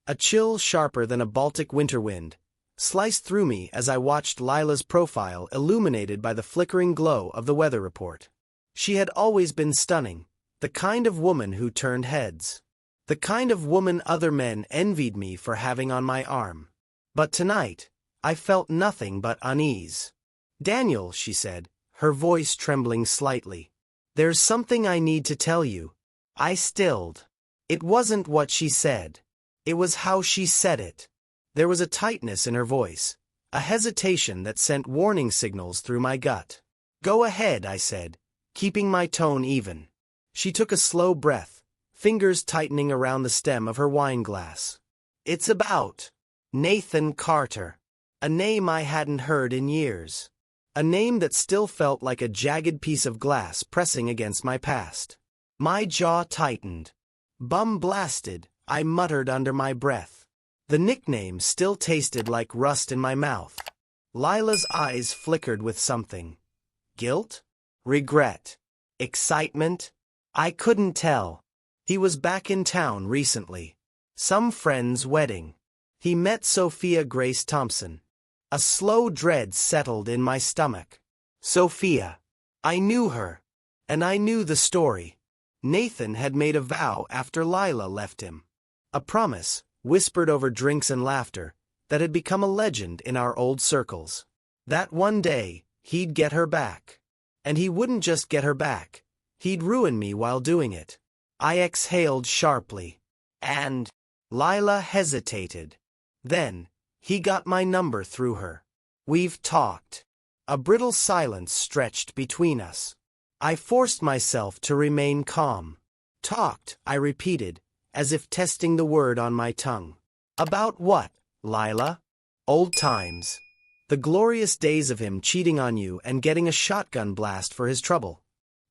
A chill sharper than a Baltic winter wind sliced through me as I watched Lila's profile illuminated by the flickering glow of the weather report. She had always been stunning, the kind of woman who turned heads. The kind of woman other men envied me for having on my arm. But tonight, I felt nothing but unease. "Daniel," she said, her voice trembling slightly. "There's something I need to tell you." I stilled. It wasn't what she said. It was how she said it. There was a tightness in her voice, a hesitation that sent warning signals through my gut. "Go ahead," I said, keeping my tone even. She took a slow breath, fingers tightening around the stem of her wine glass. "It's about Nathan Carter." A name I hadn't heard in years. A name that still felt like a jagged piece of glass pressing against my past. My jaw tightened. "Bum blasted," I muttered under my breath. The nickname still tasted like rust in my mouth. Lila's eyes flickered with something. Guilt? Regret? Excitement? I couldn't tell. He was back in town recently. Some friend's wedding. He met Sophia Grace Thompson. A slow dread settled in my stomach. Sophia. I knew her. And I knew the story. Nathan had made a vow after Lila left him. A promise, whispered over drinks and laughter, that had become a legend in our old circles. That one day, he'd get her back. And he wouldn't just get her back. He'd ruin me while doing it. I exhaled sharply. And Lila hesitated. Then, he got my number through her. "We've talked." A brittle silence stretched between us. I forced myself to remain calm. "Talked," I repeated, as if testing the word on my tongue. "About what, Lila?" "Old times. The glorious days of him cheating on you and getting a shotgun blast for his trouble."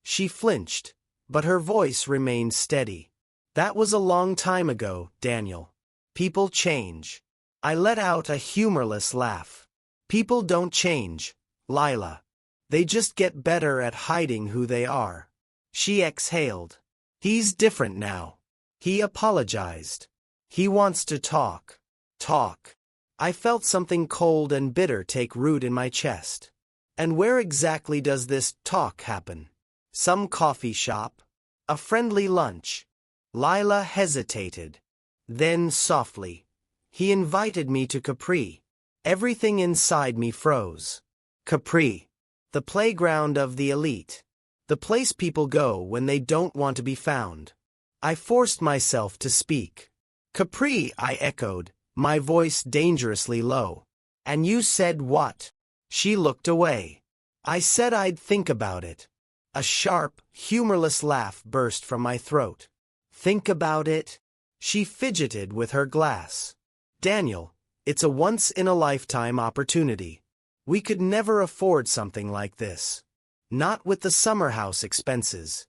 She flinched, but her voice remained steady. "That was a long time ago, Daniel. People change." I let out a humorless laugh. "People don't change, Lila. They just get better at hiding who they are." She exhaled. "He's different now. He apologized. He wants to talk." Talk. I felt something cold and bitter take root in my chest. And where exactly does this talk happen? Some coffee shop? A friendly lunch? Lila hesitated. Then softly. "He invited me to Capri." Everything inside me froze. Capri. The playground of the elite. The place people go when they don't want to be found. I forced myself to speak. "Capri," I echoed, my voice dangerously low. "And you said what?" She looked away. "I said I'd think about it." A sharp, humorless laugh burst from my throat. "Think about it?" She fidgeted with her glass. "Daniel, it's a once-in-a-lifetime opportunity. We could never afford something like this. Not with the summer house expenses."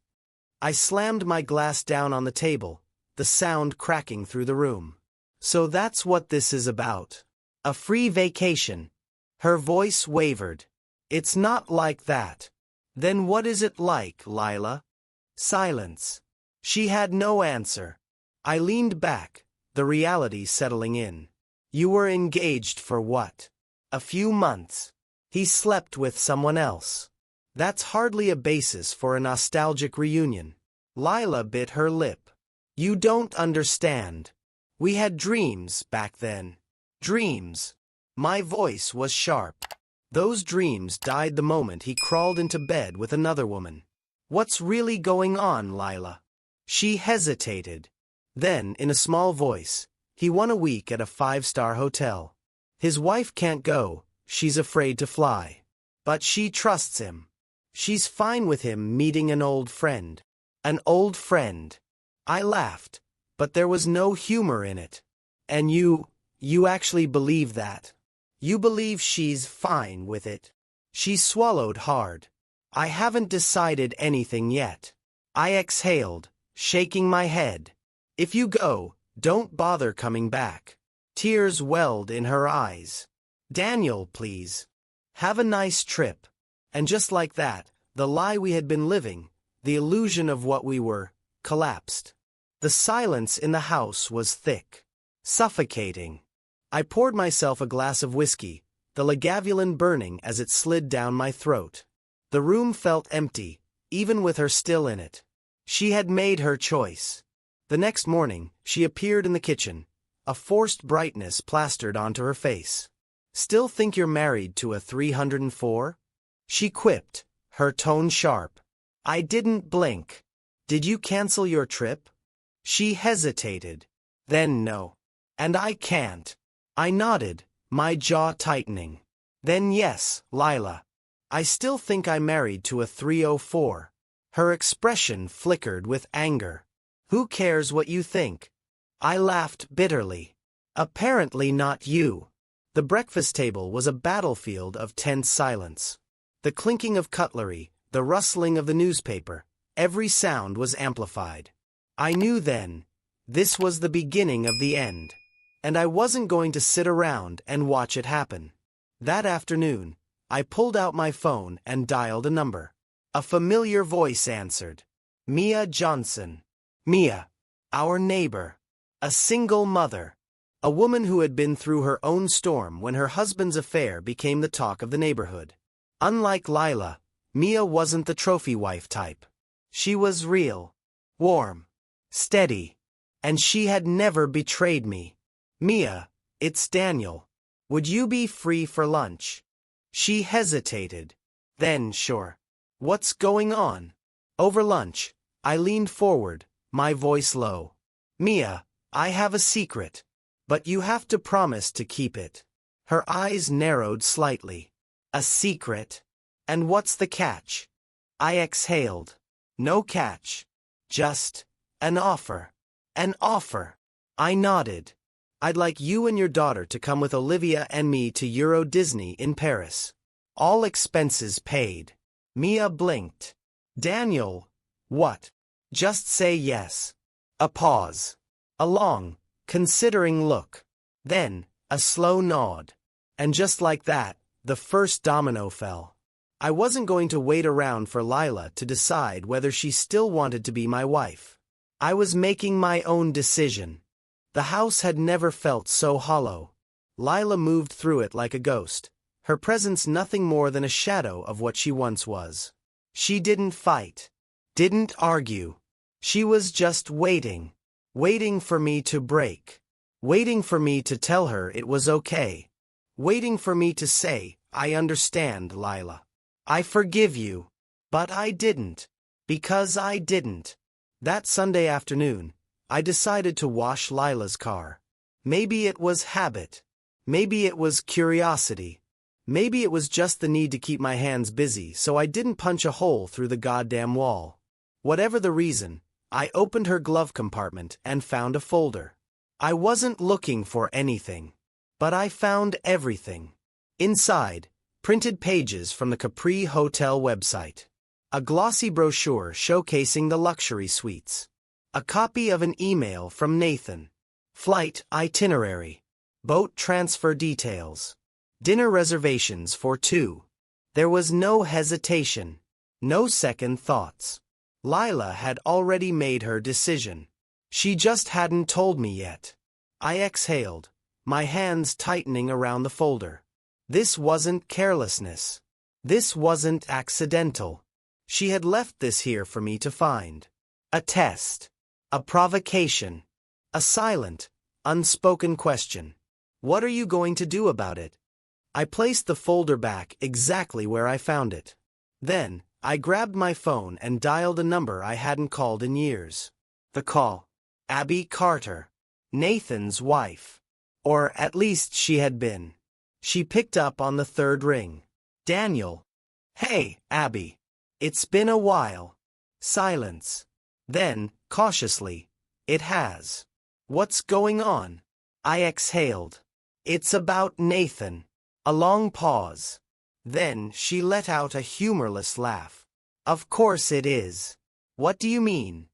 I slammed my glass down on the table, the sound cracking through the room. "So that's what this is about. A free vacation." Her voice wavered. "It's not like that." "Then what is it like, Lila?" Silence. She had no answer. I leaned back, the reality settling in. "You were engaged for what? A few months. He slept with someone else. That's hardly a basis for a nostalgic reunion." Lila bit her lip. "You don't understand. We had dreams back then." "Dreams." My voice was sharp. "Those dreams died the moment he crawled into bed with another woman." "What's really going on, Lila?" She hesitated. Then, in a small voice, "He won a week at a 5-star hotel. His wife can't go, she's afraid to fly. But she trusts him. She's fine with him meeting an old friend." "An old friend." I laughed, but there was no humor in it. "And you actually believe that? You believe she's fine with it?" She swallowed hard. "I haven't decided anything yet." I exhaled, shaking my head. "If you go, don't bother coming back." Tears welled in her eyes. "Daniel, please. Have a nice trip." And just like that, the lie we had been living, the illusion of what we were, collapsed. The silence in the house was thick. Suffocating. I poured myself a glass of whiskey, the Lagavulin burning as it slid down my throat. The room felt empty, even with her still in it. She had made her choice. The next morning, she appeared in the kitchen, a forced brightness plastered onto her face. "Still think you're married to a 304? She quipped, her tone sharp. I didn't blink. "Did you cancel your trip?" She hesitated. "Then no. And I can't." I nodded, my jaw tightening. "Then yes, Lila. I still think I'm married to a 304. Her expression flickered with anger. "Who cares what you think?" I laughed bitterly. "Apparently not you." The breakfast table was a battlefield of tense silence. The clinking of cutlery, the rustling of the newspaper, every sound was amplified. I knew then, this was the beginning of the end. And I wasn't going to sit around and watch it happen. That afternoon, I pulled out my phone and dialed a number. A familiar voice answered. Mia Johnson. Mia. Our neighbor. A single mother. A woman who had been through her own storm when her husband's affair became the talk of the neighborhood. Unlike Lila, Mia wasn't the trophy wife type. She was real, warm, steady, and she had never betrayed me. "Mia, it's Daniel. Would you be free for lunch?" She hesitated. Then sure. "What's going on?" Over lunch, I leaned forward, my voice low. "Mia, I have a secret. But you have to promise to keep it." Her eyes narrowed slightly. "A secret? And what's the catch?" I exhaled. "No catch. Just an offer." "An offer?" I nodded. "I'd like you and your daughter to come with Olivia and me to Euro Disney in Paris. All expenses paid." Mia blinked. "Daniel, what?" "Just say yes." A pause. A long, considering look. Then, a slow nod. And just like that, the first domino fell. I wasn't going to wait around for Lila to decide whether she still wanted to be my wife. I was making my own decision. The house had never felt so hollow. Lila moved through it like a ghost, her presence nothing more than a shadow of what she once was. She didn't fight, didn't argue. She was just waiting. Waiting for me to break. Waiting for me to tell her it was okay. Waiting for me to say, "I understand, Lila. I forgive you." But I didn't. Because I didn't. That Sunday afternoon, I decided to wash Lila's car. Maybe it was habit. Maybe it was curiosity. Maybe it was just the need to keep my hands busy so I didn't punch a hole through the goddamn wall. Whatever the reason, I opened her glove compartment and found a folder. I wasn't looking for anything. But I found everything. Inside, printed pages from the Capri Hotel website. A glossy brochure showcasing the luxury suites. A copy of an email from Nathan. Flight itinerary. Boat transfer details. Dinner reservations for 2. There was no hesitation. No second thoughts. Lila had already made her decision. She just hadn't told me yet. I exhaled, my hands tightening around the folder. This wasn't carelessness. This wasn't accidental. She had left this here for me to find. A test. A provocation. A silent, unspoken question. "What are you going to do about it?" I placed the folder back exactly where I found it. Then, I grabbed my phone and dialed a number I hadn't called in years. The call. Abby Carter. Nathan's wife. Or at least she had been. She picked up on the third ring. "Daniel." "Hey, Abby. It's been a while." Silence. Then, cautiously, "It has." "What's going on?" I exhaled. "It's about Nathan." A long pause. Then she let out a humorless laugh. "Of course it is." "What do you mean?"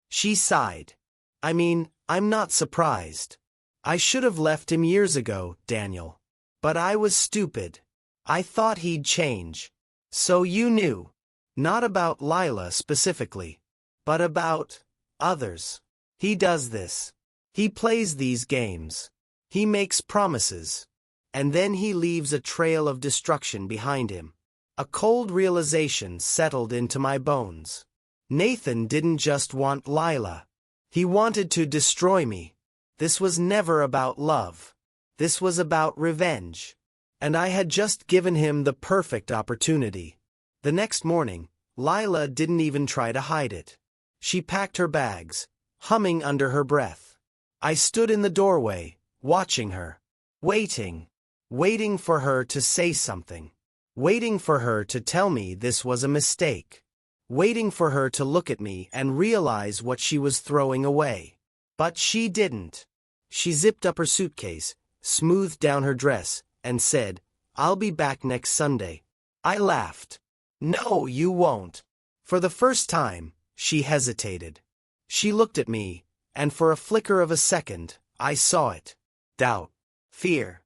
She sighed. "I mean, I'm not surprised. I should have left him years ago, Daniel. But I was stupid. I thought he'd change." "So you knew. Not about Lila specifically, but about others. He does this. He plays these games. He makes promises. And then he leaves a trail of destruction behind him. A cold realization settled into my bones. Nathan didn't just want Lila. He wanted to destroy me. This was never about love. This was about revenge. And I had just given him the perfect opportunity. The next morning, Lila didn't even try to hide it. She packed her bags, humming under her breath. I stood in the doorway, watching her. Waiting for her to say something. Waiting for her to tell me this was a mistake. Waiting for her to look at me and realize what she was throwing away. But she didn't. She zipped up her suitcase, smoothed down her dress, and said, "I'll be back next Sunday." I laughed. "No, you won't." For the first time, she hesitated. She looked at me, and for a flicker of a second, I saw it. Doubt. Fear.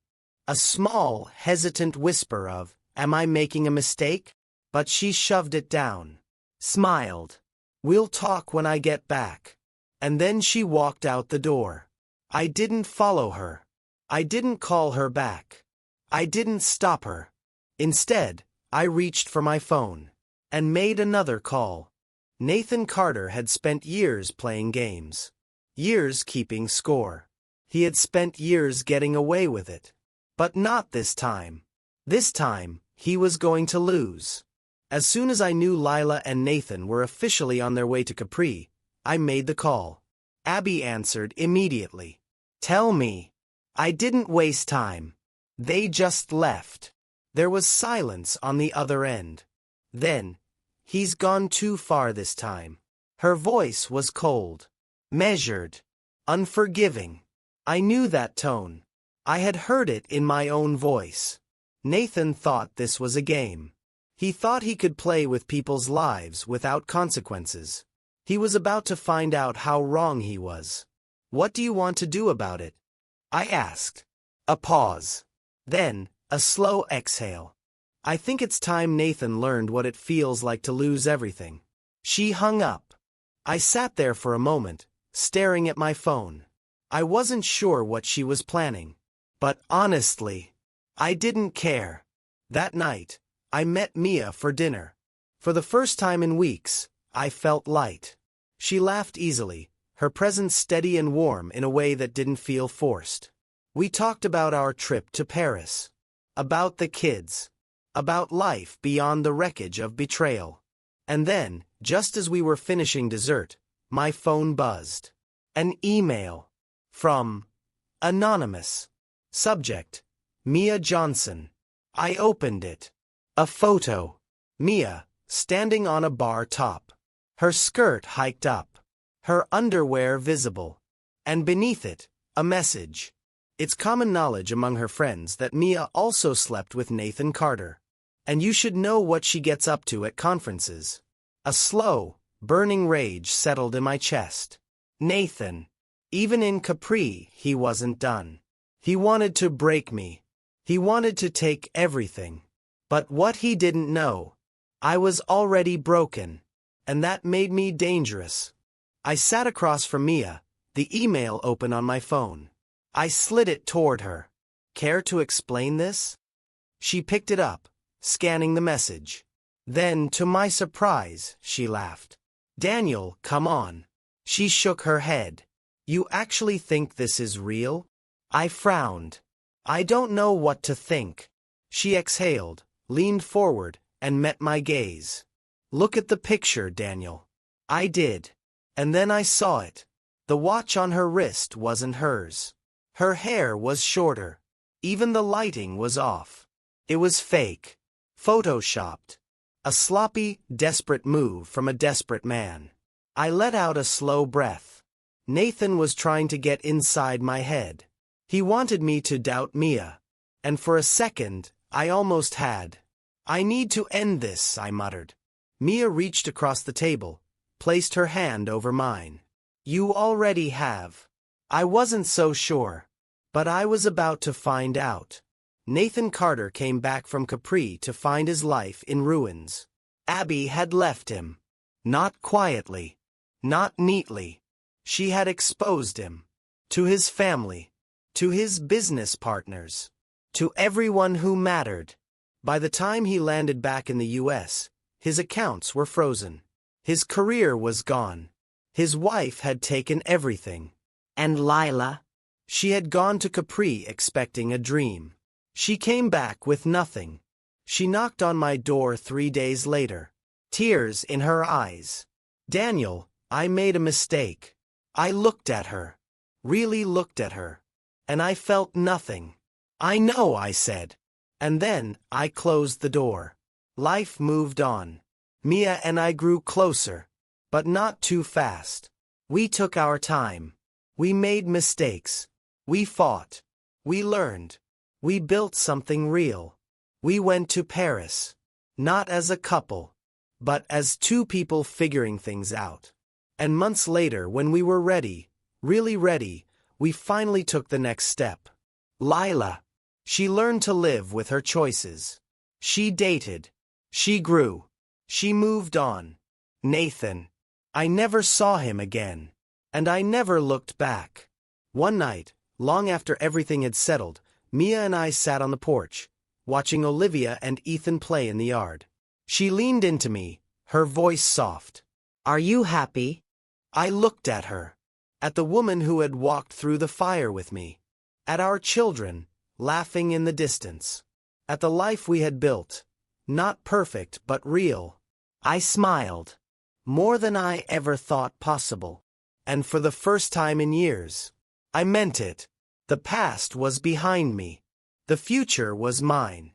A small, hesitant whisper of, "Am I making a mistake?" But she shoved it down. Smiled. "We'll talk when I get back." And then she walked out the door. I didn't follow her. I didn't call her back. I didn't stop her. Instead, I reached for my phone and made another call. Nathan Carter had spent years playing games. Years keeping score. He had spent years getting away with it. But not this time. This time, he was going to lose. As soon as I knew Lila and Nathan were officially on their way to Capri, I made the call. Abby answered immediately. "Tell me." I didn't waste time. They just left. There was silence on the other end. Then, "He's gone too far this time." Her voice was cold, measured, unforgiving. I knew that tone. I had heard it in my own voice. Nathan thought this was a game. He thought he could play with people's lives without consequences. He was about to find out how wrong he was. "What do you want to do about it?" I asked. A pause. Then, a slow exhale. "I think it's time Nathan learned what it feels like to lose everything." She hung up. I sat there for a moment, staring at my phone. I wasn't sure what she was planning. But honestly, I didn't care. That night, I met Mia for dinner. For the first time in weeks, I felt light. She laughed easily, her presence steady and warm in a way that didn't feel forced. We talked about our trip to Paris. About the kids. About life beyond the wreckage of betrayal. And then, just as we were finishing dessert, my phone buzzed. An email. From Anonymous. Subject: Mia Johnson. I opened it. A photo. Mia, standing on a bar top. Her skirt hiked up. Her underwear visible. And beneath it, a message. It's common knowledge among her friends that Mia also slept with Nathan Carter. And you should know what she gets up to at conferences. A slow, burning rage settled in my chest. Nathan. Even in Capri, he wasn't done. He wanted to break me. He wanted to take everything. But what he didn't know, I was already broken. And that made me dangerous. I sat across from Mia, the email open on my phone. I slid it toward her. "Care to explain this?" She picked it up, scanning the message. Then, to my surprise, she laughed. "Daniel, come on." She shook her head. "You actually think this is real?" I frowned. "I don't know what to think." She exhaled, leaned forward, and met my gaze. "Look at the picture, Daniel." I did. And then I saw it. The watch on her wrist wasn't hers. Her hair was shorter. Even the lighting was off. It was fake. Photoshopped. A sloppy, desperate move from a desperate man. I let out a slow breath. Nathan was trying to get inside my head. He wanted me to doubt Mia. And for a second, I almost had. "I need to end this," I muttered. Mia reached across the table, placed her hand over mine. "You already have." I wasn't so sure. But I was about to find out. Nathan Carter came back from Capri to find his life in ruins. Abby had left him. Not quietly. Not neatly. She had exposed him. To his family. to his business partners, to everyone who mattered. By the time he landed back in the US, his accounts were frozen. His career was gone. His wife had taken everything. And Lila? She had gone to Capri expecting a dream. She came back with nothing. She knocked on my door 3 days later, tears in her eyes. Daniel, I made a mistake. I looked at her. Really looked at her. And I felt nothing. I know, I said. And then I closed the door. Life moved on. Mia and I grew closer, but not too fast. We took our time. We made mistakes. We fought. We learned. We built something real. We went to Paris. Not as a couple, but as two people figuring things out. And months later, when we were ready, really ready, we finally took the next step. Lila. She learned to live with her choices. She dated. She grew. She moved on. Nathan. I never saw him again. And I never looked back. One night, long after everything had settled, Mia and I sat on the porch, watching Olivia and Ethan play in the yard. She leaned into me, her voice soft. Are you happy? I looked at her. At the woman who had walked through the fire with me. At our children, laughing in the distance. At the life we had built. Not perfect, but real. I smiled. More than I ever thought possible. And for the first time in years, I meant it. The past was behind me. The future was mine.